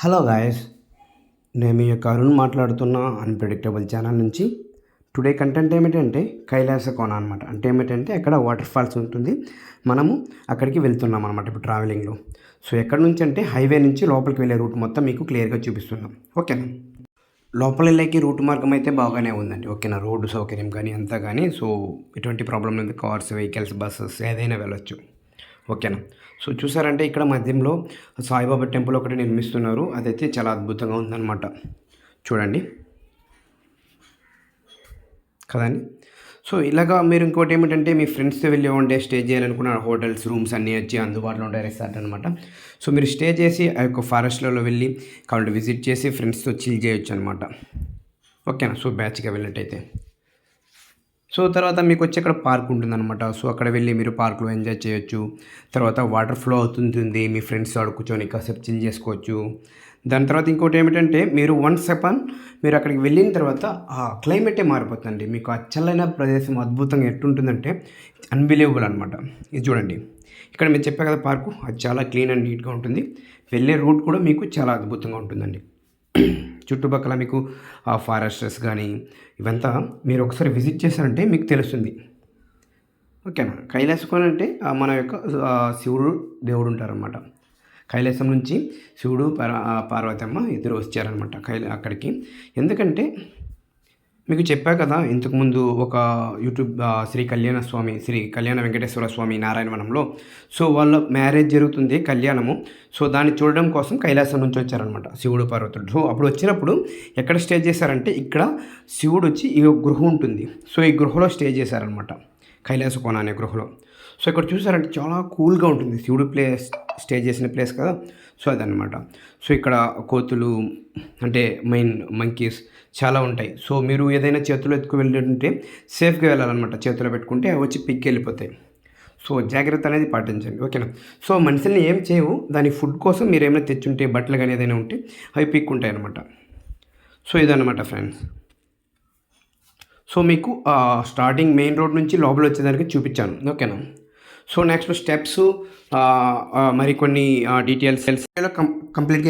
Hello guys, నేను మీ యొక్క అరుణ్ మాట్లాడుతున్న అన్ప్రెడిక్టబుల్ ఛానల్ నుంచి. టుడే కంటెంట్ ఏమిటంటే కైలాస కోన అనమాట. అంటే ఏమిటంటే అక్కడ వాటర్ ఫాల్స్ ఉంటుంది. మనము అక్కడికి వెళ్తున్నాం అనమాట ఇప్పుడు ట్రావెలింగ్లో. సో ఎక్కడి నుంచి అంటే హైవే నుంచి లోపలికి వెళ్ళే రూట్ మొత్తం మీకు క్లియర్గా చూపిస్తున్నాం. ఓకేనా? లోపల వెళ్ళేకి రూట్ మార్గం అయితే బాగానే ఉందండి. ఓకేనా? రోడ్డు సౌకర్యం కానీ అంతా కానీ సో ఎటువంటి ప్రాబ్లం లేదు. కార్స్, వెహికల్స్, బస్సెస్ ఏదైనా వెళ్ళొచ్చు. ఓకేనా? సో చూసారంటే ఇక్కడ మధ్యలో సాయిబాబా టెంపుల్ ఒకటి నిర్మిస్తున్నారు. అదైతే చాలా అద్భుతంగా ఉందన్నమాట. చూడండి కదండి. సో ఇలాగా మీరు ఇంకోటి ఏమిటంటే మీ ఫ్రెండ్స్తో వెళ్ళి వన్ డే స్టే చేయాలనుకున్న హోటల్స్, రూమ్స్ అన్నీ వచ్చి అందుబాటులో ఉంటాయి, రిసార్ట్ అనమాట. సో మీరు స్టే చేసి ఆ యొక్క ఫారెస్ట్లలో వెళ్ళి కాబట్టి విజిట్ చేసి ఫ్రెండ్స్తో చిల్ చేయొచ్చు అనమాట. ఓకేనా? సో బ్యాచ్గా వెళ్ళినట్టయితే సో తర్వాత మీకు వచ్చి అక్కడ పార్క్ ఉంటుందన్నమాట. సో అక్కడ వెళ్ళి మీరు పార్క్లో ఎంజాయ్ చేయొచ్చు. తర్వాత వాటర్ ఫ్లో అవుతుంది, మీ ఫ్రెండ్స్ ఆడ కూర్చొని కాసేపు చిల్ చేసుకోవచ్చు. దాని తర్వాత ఇంకోటి ఏమిటంటే మీరు వన్స్ అపాన్ మీరు అక్కడికి వెళ్ళిన తర్వాత ఆ క్లైమేటే మారిపోతుందండి. మీకు ఆ చల్లైన ప్రదేశం అద్భుతంగా ఎట్టుంటుందంటే అన్బిలీవబుల్ అనమాట. ఇది చూడండి, ఇక్కడ మీరు చెప్పే కదా పార్కు, అది చాలా క్లీన్ అండ్ నీట్గా ఉంటుంది. వెళ్ళే రూట్ కూడా మీకు చాలా అద్భుతంగా ఉంటుందండి. చుట్టుపక్కల మీకు ఆ ఫారెస్టర్స్ కానీ ఇవంతా మీరు ఒకసారి విజిట్ చేశారంటే మీకు తెలుస్తుంది. ఓకేనా? కైలాసకోన అంటే మన యొక్క శివుడు దేవుడు ఉంటారనమాట. కైలాసం నుంచి శివుడు పార్వతమ్మ ఇద్దరు వచ్చారనమాట అక్కడికి. ఎందుకంటే మీకు చెప్పా కదా ఇంతకుముందు ఒక యూట్యూబ్ శ్రీ కళ్యాణ వెంకటేశ్వర స్వామి నారాయణవనంలో సో వాళ్ళ మ్యారేజ్ జరుగుతుంది, కళ్యాణము. సో దాన్ని చూడడం కోసం కైలాసం నుంచి వచ్చారనమాట శివుడు పార్వతుడు. సో అప్పుడు వచ్చినప్పుడు ఎక్కడ స్టే చేశారంటే ఇక్కడ శివుడు వచ్చి ఈ గృహం ఉంటుంది. సో ఈ గృహలో స్టే చేశారనమాట, కైలాస కోన అనే గృహలో. సో ఇక్కడ చూసారంటే చాలా కూల్గా ఉంటుంది. శివుడు స్టే చేసిన ప్లేస్ కదా, సో అదనమాట. సో ఇక్కడ కోతులు అంటే మెయిన్ మంకీస్ చాలా ఉంటాయి. సో మీరు ఏదైనా చేతిలో ఎత్తుకు వెళ్ళింటే సేఫ్గా వెళ్ళాలన్నమాట. చేతిలో పెట్టుకుంటే అవి వచ్చి పిక్కి వెళ్ళిపోతాయి. సో జాగ్రత్త అనేది పాటించండి. ఓకేనా? సో మనుషుల్ని ఏం చేయవు, దాని ఫుడ్ కోసం మీరు ఏమైనా తెచ్చుంటే బట్టలు కానీ ఏదైనా ఉంటే అవి పిక్కుంటాయి అనమాట. సో ఇదన్నమాట ఫ్రెండ్స్. సో మీకు స్టార్టింగ్ మెయిన్ రోడ్ నుంచి లోపల వచ్చేదానికి చూపించాను. ఓకేనా? సో నెక్స్ట్ స్టెప్స్ మరికొన్ని డీటెయిల్స్ కంప్లీట్గా